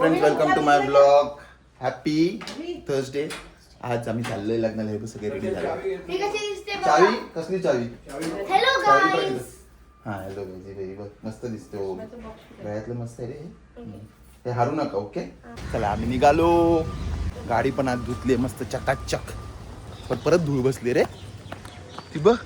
Friends, welcome to my blog. Happy Thursday. आज आम्ही चाललोय लग्नाला. हे सगळे रेडी झाले. चावी कसली चावी? Hello guys. हा हॅलो बेबी. बघ मस्त दिसतो. गळ्यातलं मस्त आहे रे. हे हारू नका. ओके चला आम्ही निघालो. गाडी पण आज धुतली मस्त चकाचक. पण परत धूळ बसली रे. ती बघ.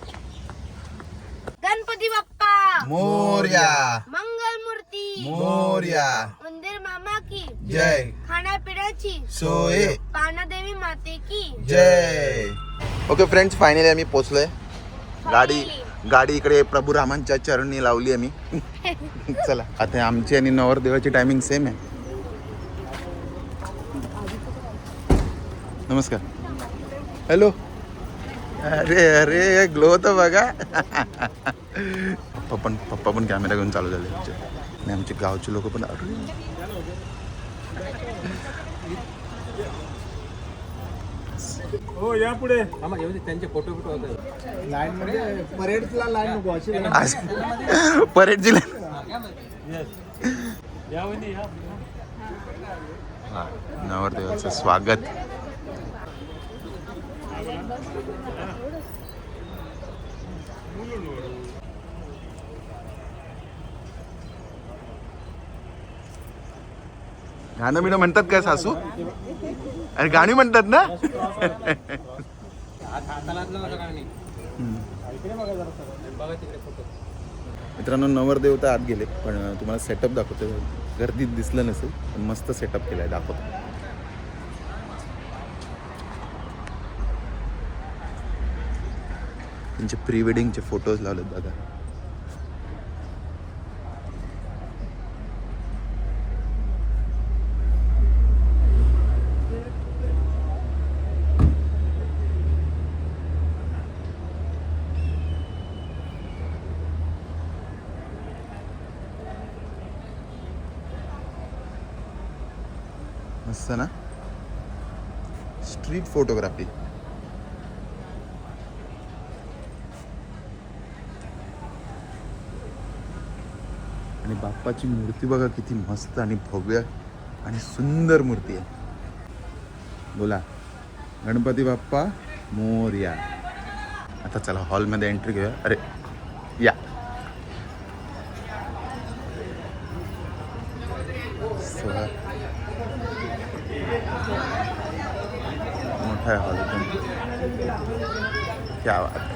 गणपती बाप्पा मोरया. मंगल मूर्ती मोरया. मंदिर मामा की जय. खाण्यापिण्याची सोय. पानादेवी माते की जय. ओके फ्रेंड्स, फायनली आम्ही पोहोचलोय. गाडी इकडे प्रभू रामांच्या चरणी लावली आम्ही. चला आता आमची आणि नवरदेवाची टायमिंग सेम आहे. नमस्कार. हॅलो. अरे अरे ग्लो तर बघा. पप्पा पण कॅमेरा घेऊन चालू झाले आमचे. आणि आमचे गावचे लोक पण. हो या पुढे त्यांचे फोटो लाईन मध्ये परेडला लाईन नको अशी परेडची नवरदेवाचं स्वागत. गाणं बिणं म्हणतात काय सासू? अरे गाणी म्हणतात ना. मित्रांनो, नवरदेव तर आत गेले, पण तुम्हाला सेटअप दाखवतो. गर्दीत दिसलं नसेल पण मस्त सेटअप केलाय, दाखवतो. त्यांचे प्री वेडिंगचे फोटोज लावलेत बघा. मस्त ना. Street photography. आणि बाप्पाची मूर्ती बघा किती मस्त आणि भव्य आणि सुंदर मूर्ती आहे. बोला गणपती बाप्पा मोरया. आता चला हॉलमध्ये एंट्री घेऊया. अरे या. मोठा आहे हॉल एकदम. क्या बात आहे.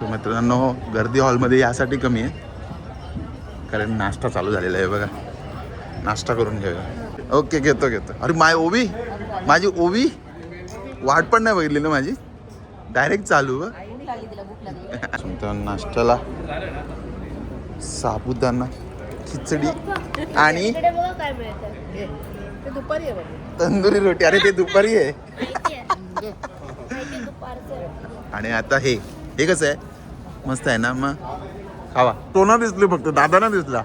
तो मित्रांनो, गर्दी हॉलमध्ये यासाठी कमी आहे कारण नाश्ता चालू झालेला आहे बघा. नाश्ता करून घेऊया. ओके घेतो. अरे माझी ओवी वाट पण नाही बघितली ना माझी. डायरेक्ट चालू. नाश्त्याला साबुदाणा खिचडी आणि तंदुरी रोटी. अरे ते दुपारी आहे. आणि आता हे कसं आहे? मस्त आहे ना. मग खावा. टोना दिसली फक्त, दादा ना दिसला.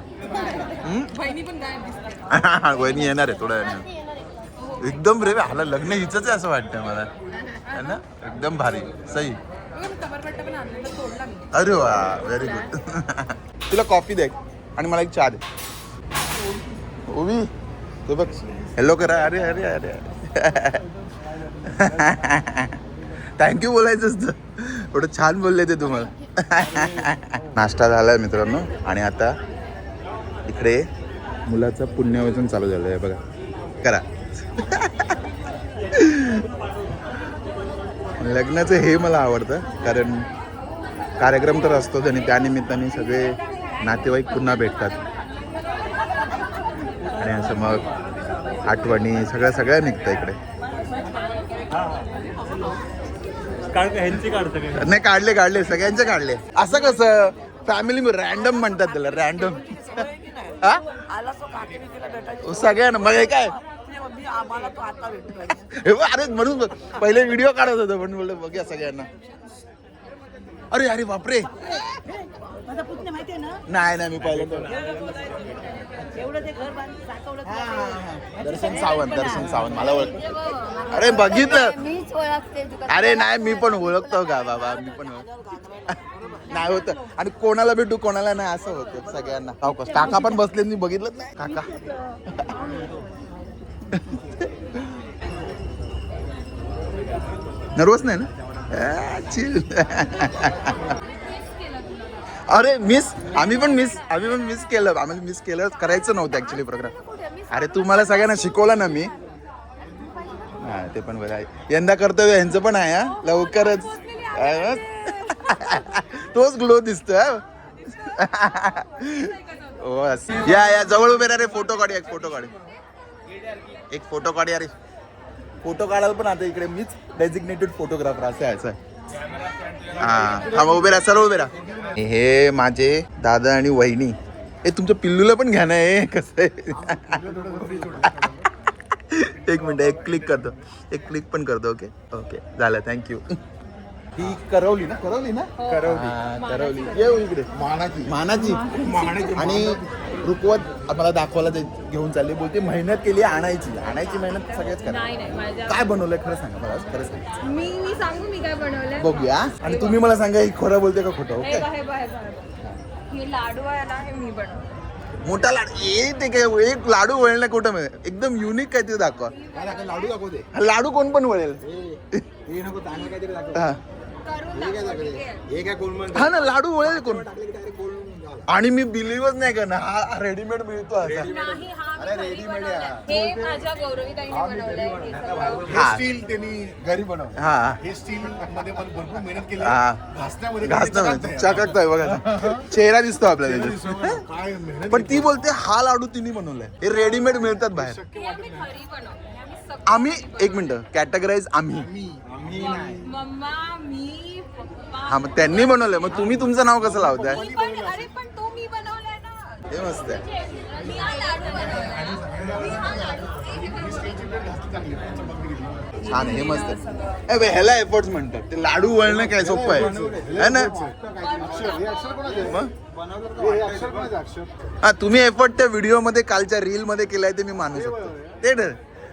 वहिनी येणार आहे थोड्या वेळाने. एकदम रे हाला लग्न हिचंच आहे असं वाटतं मला, है ना. एकदम भारी. सही. अरे वा, व्हेरी गुड. तुला कॉफी दे आणि मला एक चहा दे. ओवी तो बघ हॅलो करा. अरे अरे अरे थँक्यू बोलायचं असतं. एवढं छान बोलले ते तुम्हाला. नाश्ता झालाय मित्रांनो. आणि आता इकडे मुलाचं पुण्यवचन चालू झालं आहे बघा. करा. लग्नाचं हे मला आवडतं कारण कार्यक्रम तर असतोच आणि त्यानिमित्ताने सगळे नातेवाईक पुन्हा भेटतात. आणि असं मग आठवणी सगळ्या निघतं इकडे. नाही काढले सगळ्यांचे काढले. असं कसं फॅमिली रॅन्डम म्हणतात त्याला. रॅन्डम सगळ्यांना मग हे काय. अरे म्हणून पहिले व्हिडिओ काढत होतो पण बोललो बघूया सगळ्यांना. अरे अरे बापरे. नाही मी पहिल्यांदा. दर्शन सावंत मला ओळख. अरे बघितलं. अरे नाही मी पण ओळखतो का बाबा. मी पण नाही होत आणि कोणाला भेटू कोणाला नाही असं होतं सगळ्यांना. काका पण बसले मी बघितलं नाही काका. नर्वस नाही ना चिल. अरे आम्ही पण मिस केलं. आम्हाला मिस केलं करायचं नव्हतं ऍक्च्युली प्रोग्राम. अरे तू मला सगळ्यांना शिकवलं ना मी. हा ते पण बरं आहे. यंदा कर्तव्य यांचं पण आहे हा लवकरच. तोच ग्लो दिसतोय. या जवळ उभे रे फोटो काढ. एक फोटो काढ अरे. फोटो काढायला पण आता इकडे मीच डेझिग्नेटेड फोटोग्राफर असं आहे. हा उभे राहा सर्व उभे राहा. हे माझे दादा आणि वहिनी. हे तुमच्या पिल्लूला पण घ्या ना. हे कसं आहे. एक मिनिट एक क्लिक पण करतो. ओके झालं थँक्यू. ही करवली ना करवली येऊ इकडे. मानाची आणि रुकवत मला दाखवायला घेऊन चालली. बोलते मेहनत केली आणायची मेहनत सगळ्याच करा. काय बनवलंय खरं सांगा मला. खरं सांगा. मी सांगू मी काय बनवलंय बघूया आणि तुम्ही मला सांगा ही खरं बोलते का खोटं. ओके हे लाडू आहे ना हे मी बनवलं. मोठा लाडू ते काय एक लाडू वळलं कुठं एकदम युनिक काय ते दाखवा. लाडू दाखवते. लाडू कोण पण वळेल. हे नको चांगलं काहीतरी दाखव. हा हे काय कोण म्हणतं? हा ना लाडू वळेल कोण. टाकले की डायरेक्ट बोलून झालं. आणि मी बिलीव्हच नाही करणार हा रेडीमेड मिळतो असा. नाही हा अरे रेडीमेड हे माझ्या गौरवीताईने बनवलंय हे सगळं. हे स्टील त्यांनी घरी बनवलं. हा हे स्टील मध्ये पण भरपूर मेहनत केली. हा. घासण्यामध्ये चकाकतोय बघा. चेहरा दिसतो आपल्याला त्याच्यात. काय मेहनत. पण ती बोलते हा लाडू तिने बनवलाय. हे रेडीमेड मिळतात बाहेर. हे आम्ही घरी बनवलंय. आम्ही सगळं आम्ही एक मिनिट कॅटेगराईज आम्ही. आम्ही नाही. मम्मा मी पप्पा हा मग त्यांनी बनवलंय. मग तुम्ही तुमचं नाव कसं लावताय. मी पण अरे पण तो मी बनवलाय ना. हे मस्त आहे. मी हा लाडू बनवला. मी हा लाडू छान आहे. हे मस्त आहे. बे, ह्याला एफर्ट्स म्हणतात. ते लाडू वळणं काय सोपं आहे है ना. मग हा तुम्ही एफर्ट त्या व्हिडिओ मध्ये कालच्या रील मध्ये केलाय ते मी मानू शकतो. ते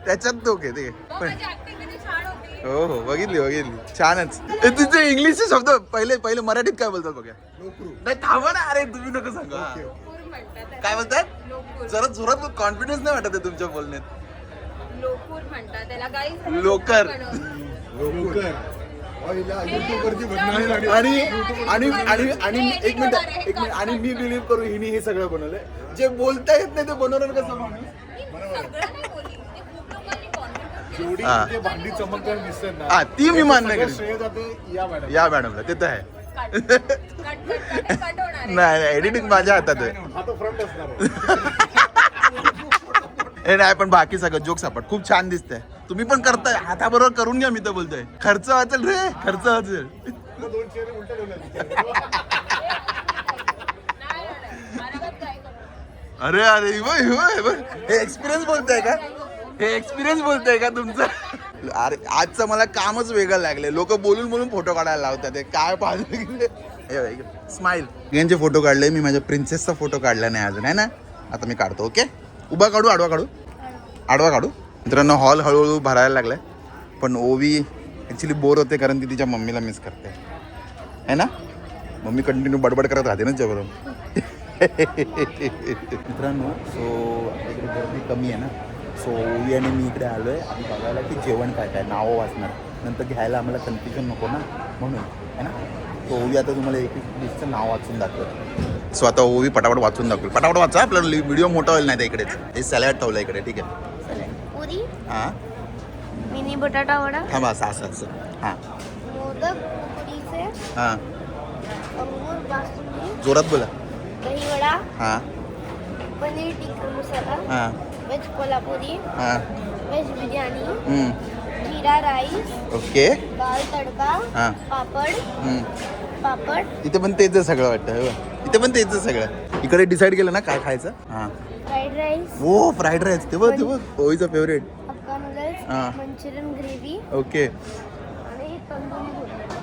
त्याच्यात तो ते पण माझी ऍक्टिंग किती छान होती. हो बघितली छानच. तुझे इंग्लिशचे शब्द पहिले मराठीत काय बोलतात बघा. नाही थांबा ना. अरे तुम्ही नको सांगा. लोकूर म्हणतात. काय बोलतात. लोकूर जरा जोरात कॉन्फिडन्स नाही वाटत आहे तुमच्या बोलण्यात. लोकूर म्हणतात त्याला गाईज. लोकर. आणि एक मिनिट आणि मी बिलीव्ह करू हिने हे सगळं बनवलंय. जे बोलता येत नाही ते बनवणार कसं माणूस. जेवढी हा. ते भांडी चमकताना दिसतात ना. हा ती मी मान्य सगळं करेन. श्रेय जाते या मॅडम. या मॅडमला ते तर आहे. कट होणार नाही एडिटिंग माझ्या हातात आहे. हा तो फ्रंट असणार आहे. हे नाही पण बाकी सगळं जोक सापड खूप छान दिसतंय. तुम्ही पण करताय हाताबरोबर करून घ्या. मी तर बोलतोय खर्च वाचेल रे. खर्च वाचेल. दोन चेहरे उलटे ठेवले. अरे हे एक्सपिरियन्स बोलताय का. हे एक्सपिरियन्स बोलताय का तुमचं. अरे आजचं मला कामच वेगळं लागलंय. लोक बोलून फोटो काढायला लावतात. ते काय पाहिजे. स्माइल यांचे फोटो काढले. मी माझ्या प्रिन्सेसचा फोटो काढला नाही अजून आहे ना. आता मी काढतो. ओके उभा काढू आडवा काढू. मित्रांनो हॉल हळूहळू भरायला लागलाय. पण ओवी ॲक्च्युली बोर होते कारण ती तिच्या मम्मीला मिस करते है ना. मम्मी कंटिन्यू बडबड करत राहते ना तिच्याबरोबर. मित्रांनो सो इकडे गर्दी कमी आहे ना. सो ओवी आणि मी इकडे आलो आहे आणि बघायला की जेवण काय नावं वाचणार. नंतर घ्यायला आम्हाला कन्फ्युजन नको ना म्हणून है ना. सो ओवी आता तुम्हाला एक डिशचं नाव वाचून दाखवेल. सो आता ओवी पटापट वाचून दाखवेल. पटापट वाचा आपल्याला व्हिडिओ मोठा होईल नाही तर इकडेच. हे सॅलॅड ठेवलं इकडे ठीक आहे. पुरी हां मिनी बटाटा वडा थांबा असं हां मोदक उकडीचे हां अंगूर बासुंदी जोरात बोला. दही वडा हां पनीर टिक्का मसाला हां वेज कोल्हापुरी हां वेज बिर्याणी जीरा राईस ओके दाल तडका हां पापड इथे पण तेच आहे सगळं वाटतं. इथे पण तेच आहे सगळं. इकडे डिसाईड केलं ना काय खायचं. हां फ्राईड राईस हो फ्राईड राईस ते बघ ओवीचा फेवरेट. हक्का नूडल्स हां. मंचुरियन ग्रेव्ही ओके आणि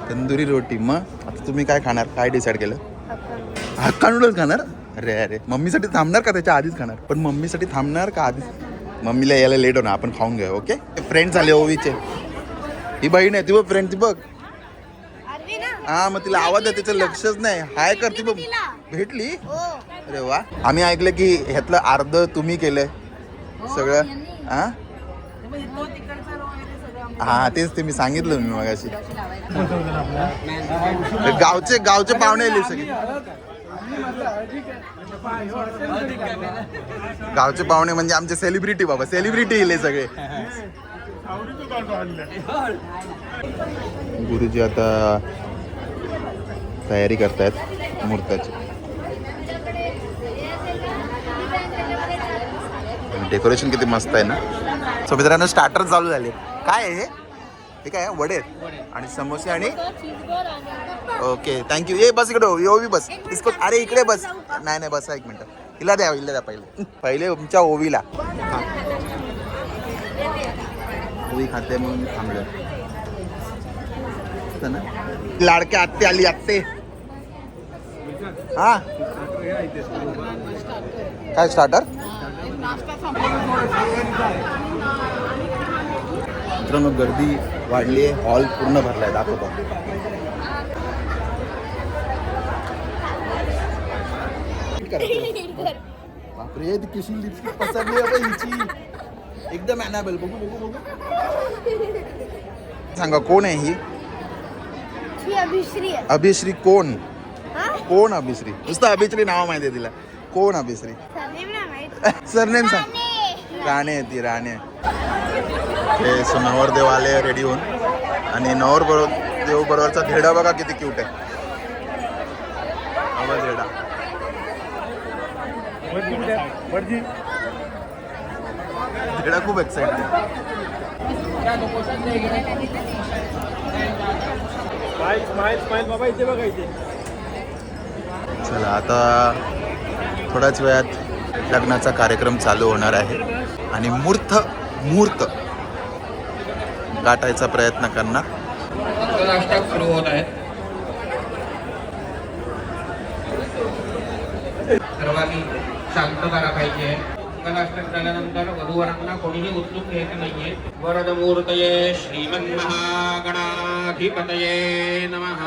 तंदुरी रोटी. मग आता तुम्ही काय खाणार. काय डिसाईड केलं. हक्का नूडल्स हक्का नूडल्स खाणार. अरे मम्मीसाठी थांबणार का त्याच्या आधीच खाणार. पण मम्मीसाठी थांबणार का आधीच. मम्मीला यायला लेट होणार आपण खाऊन घेऊ. ओके फ्रेंड्स आले ओवीचे. ही बहीण आहे ती बघ फ्रेंड ती बघ. आरवी ना हा मग तिला आवाज आहे, तिचं लक्षच नाही. हाय करते बघ. भेटली. अरे वा. आम्ही ऐकलं की ह्यातलं अर्ध तुम्ही केलंय सगळं. हा हा तेच ते मी सांगितलं मी मगाशी. गावचे पाहुणे आले सगळे. गावचे पाहुणे म्हणजे आमचे सेलिब्रिटी बाबा, सेलिब्रिटी येले सगळे. गुरुजी आता तयारी करतायत मुहूर्ताची. डेकोरेशन किती मस्त आहे ना. सो मित्रांनो स्टार्टर चालू झाले. काय आहे हे? हे काय वडे आणि समोसे आणि ओके थँक्यू. ये बस इकडे ओवी बस इसको. अरे इकडे बस. नाही बसा एक मिनिट. हिला द्या पहिले तुमच्या ओवीला. ओवी खाते म्हणून थांबलं ना. लाडक्या आत्ते आली. आत्ते हा काय स्टार्टर. मित्रांनो गर्दी वाढली आहे. हॉल पूर्ण भरलाय. दाखवतो. बापरे ती कशी लिपस्टिक पसरली आहे हिची. एकदम अॅनाबेल. बघू सांगा कोण आहे ही. अभिश्री कोण. कोण अभिश्री. नुसतं अभिश्री नाव माहिती आहे तिला. कोण अभिश्री. सरनेम सांग. राणे ती राणे. हे नवरदेव आले रेडी होऊन. आणि नवरदेव बरोबरचा धेडा बघा किती क्यूट आहे. धेडा धेडा खूप एक्साइटेड. चला आता थोड्याच वेळात लग्नाचा कार्यक्रम चालू होणार आहे आणि मुहूर्त गाठायचा प्रयत्न करणार. सुरू होत आहेत. सर्वांनी शांतता राखायची आहे. मंगलाष्टक झाल्यानंतर वधूवरांना कोणीही उचलून घ्यायचं नाहीये. वरदमूर्तये श्रीमन्महागणाधिपतये नमः.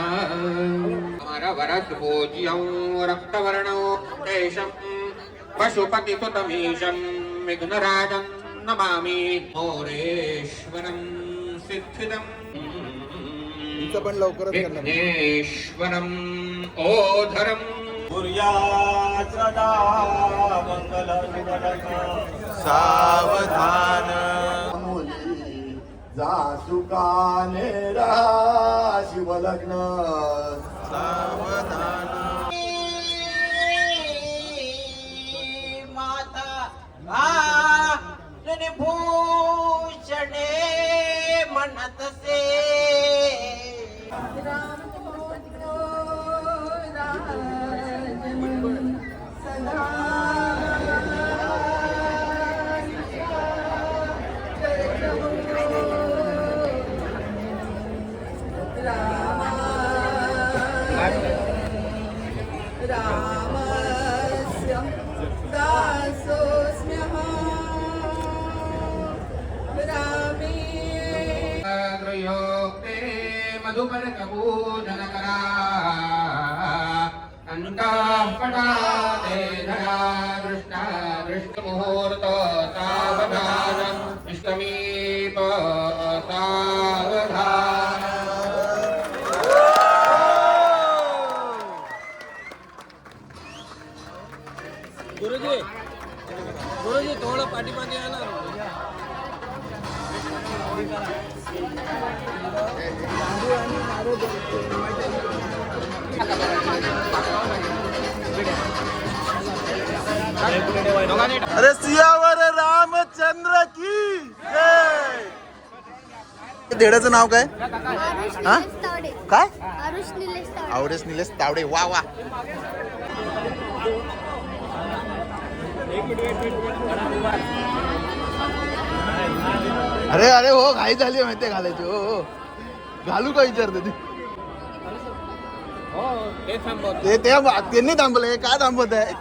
वरदपूज्यं रक्तवर्णो देशं पशुपतिसुतमीशं विघ्नराजं नमामि. मोरेश्वरं सिद्धिदम् पण लवकरच विघ्नेश्वरम् ओधरम्. सावधान जासुकाने शिवलग्न सावधान. माता भूषणे म्हणत से. मधुपर्कपूजन करा. अंतःपटाते धरा दृष्टा दृष्टमुहूर्त सावधान. इष्टमीप सावधान. गुरुजी थोडं पाठीमागे या ना. अरे सियावर रामचंद्र की जय. धेड्याचं नाव काय. हा काय. आवरेश निलेश तावडे. वा वा. अरे हो घाई झाली माहितीये घालायची. हो घालू का विचारते ते त्यांनी थांबलंय. काय थांबवत आहे.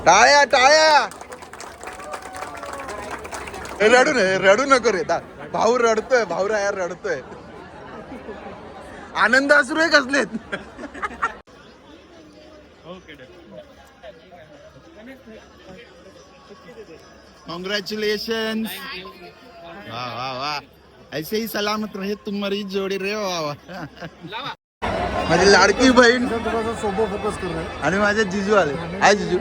टाळ्या टाळ्या. रडू नको रे भाऊ रडतोय. भाऊ यार रडतोय. आनंद अश्रू आहे कसलेत. कॉन्ग्रॅच्युलेशन. वाह वाह वाह. ऐसे ही सलामत रहे तुम्हारी जोडी रे. वा वा. माझी लाडकी बहीण सोबत फोकस कर रहे हैं आणि माझे जिजू आले. हाय जिजू.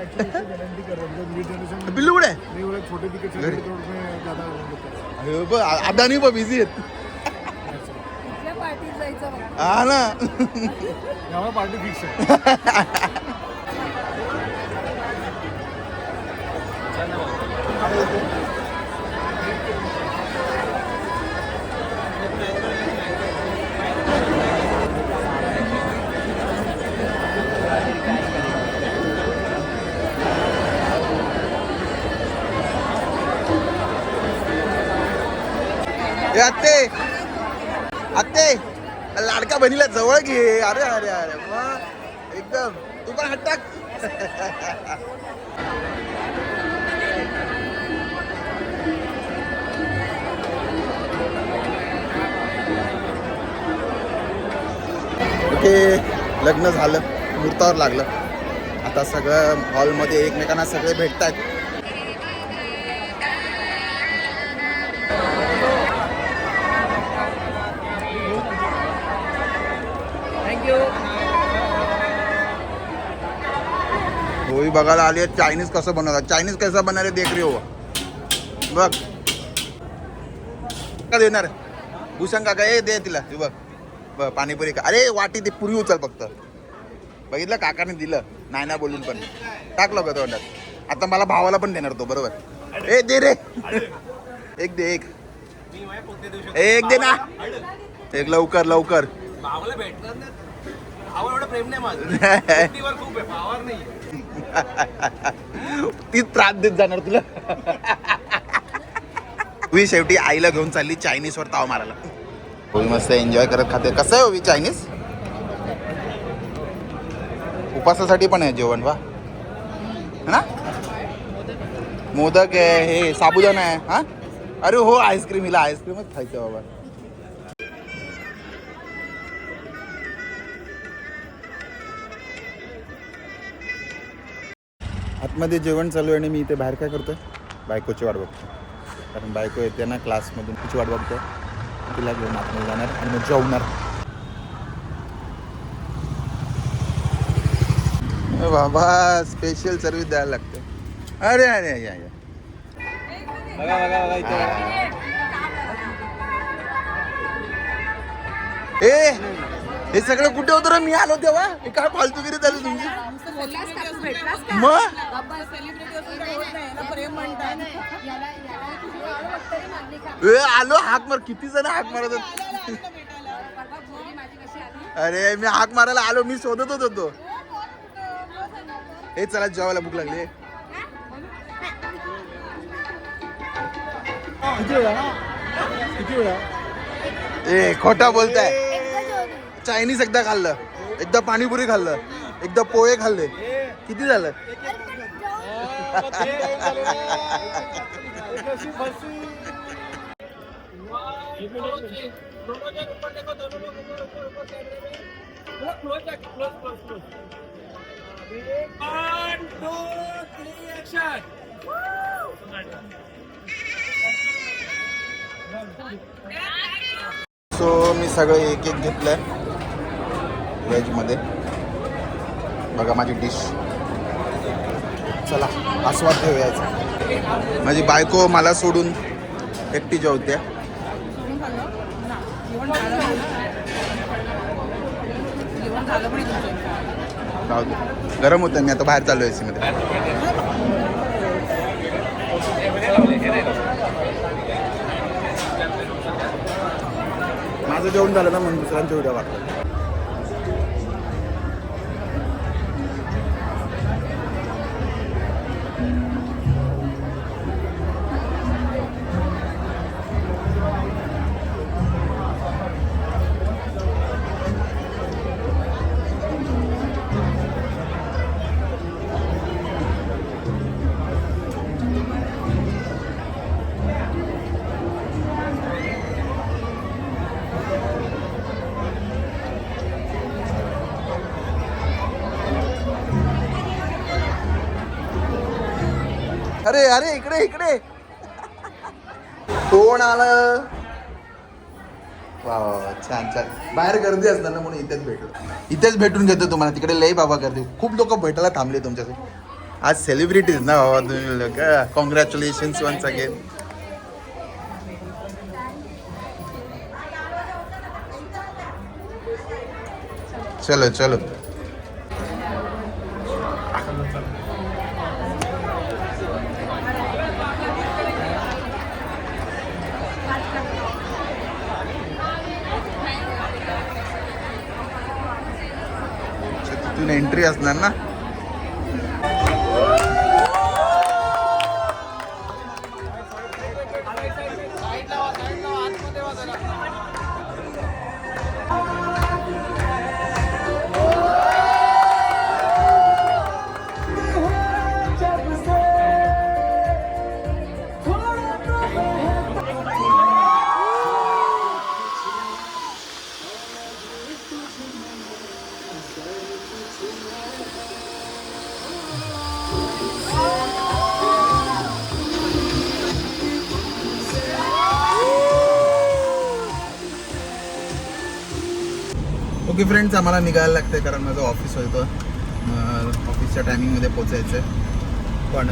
पिल्लू कुठे छोटे दिखे अदानी पण बिझी आहेत. पार्टीत जायचं बघ. हा ना. यामुळे पार्टी फिक्स आहे. आत्ते आत्ते लाडका बहिणीला जवळ घे. अरे अरे अरे मग एकदम तू पण हात टाक. ओके लग्न झालं. मुहूर्तावर लागलं. आता सगळं हॉलमध्ये एकमेकांना सगळे भेटतायत. होळी बघायला आली आहे. चायनीज कसं बनवतात. चायनीज कसं बनणार आहे देख रे हो. बघ का देणार भूषण काका. ए दे तिला. बघ बघ पाणीपुरी का. अरे वाटी ती पुरी उचल फक्त. बघितलं काकाने दिलं नाही ना बोलून पण टाकलं का तोंडात. आता मला भावाला पण देणार तो बरोबर. ए दे रे. एक दे एक एक दे ना. एक लवकर लवकर. भावाला भेटणार नाही. भावाला एवढं प्रेम नाही माझं. खूप आहे भावावर नाही. ती त्रास देत जाणार तुला. मी शेवटी आईला घेऊन चालली चायनीज वर ताव मारायला. होळी मस्त एन्जॉय करत खाते. कसं आहे होळी चायनीज. उपासासाठी पण आहे जेवण. वा ना. मोदक आहे. हे साबुदाणा आहे. हा अरे हो आईस्क्रीम. हिला आईस्क्रीमच खायचं बाबा. आतमध्ये जेवण चालू आहे आणि मी इथे बाहेर काय करतोय बायकोची वाट बघतो. कारण बायको येते ना क्लासमधून. तिची वाट बघतोय. तिला घेऊन आतमध्ये जाणार आणि मग जेवणार. बाबा स्पेशल सर्विस द्यायला लागते. अरे अरे या या. बघा बघा बघा इथे. ए हे सगळं कुठे होतं रे. मी आलो तेव्हा. हे काय फालतूगिरी झाली तुमची. मग ए आलो हाक मार. किती जण हाक मारत होते. अरे मी हाक मारायला आलो. मी शोधत होतो. हे चला जेवायला भूक लागली. किती वेळा ए खोटा बोलताय. चायनीज एकदा खाल्लं. एकदा पाणीपुरी खाल्लं. एकदा पोहे खाल्ले. किती झालं. सो मी सगळं एक एक घेतलंय व्हेजमध्ये. बघा माझी डिश. चला आस्वाद घेऊयाचा. माझी बायको मला सोडून एकटी जेवते. गरम होतं. मी आता बाहेर चालू एसी मध्ये. माझं जेवण झालं ना म्हणून दुसऱ्यांच्या व्हिडिओ वाटलं. अरे अरे इकडे इकडे कोण आलं. वा वा वा, छान छान. बाहेर गर्दी असणार ना म्हणून इथेच भेटून घेतो तुम्हाला. तिकडे लई बाबा गर्दी, खूप लोक भेटायला थांबले तुमच्यासाठी. आज सेलिब्रिटीज ना बाबा तुम्ही लोक. Congratulations once again. चलो चलो. तिथून एंट्री असणार ना. ओके फ्रेंड्स, आम्हाला निघायला लागतंय कारण माझं ऑफिस होतं. ऑफिसच्या टायमिंगमध्ये पोचायचं आहे. पण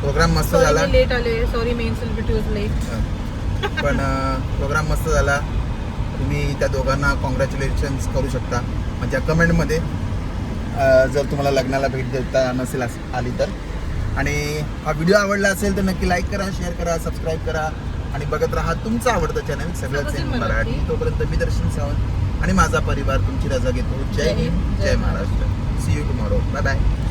प्रोग्राम मस्त झाला. लेट आले. Sorry main celebrity was late. पण प्रोग्राम मस्त झाला. तुम्ही त्या दोघांना कॉंग्रॅच्युलेशन्स करू शकता म्हणजे कमेंटमध्ये, जर तुम्हाला लग्नाला भेट देता नसेल आली तर. आणि हा व्हिडिओ आवडला असेल तर नक्की लाईक करा, शेअर करा, सबस्क्राईब करा आणि बघत राहा तुमचं आवडतं चॅनल सगळंच इन मराठी. तोपर्यंत मी दर्शन सावंत आणि माझा परिवार तुमची रजा घेतो. जय हिंद, जय Maharashtra. See you tomorrow. Bye bye.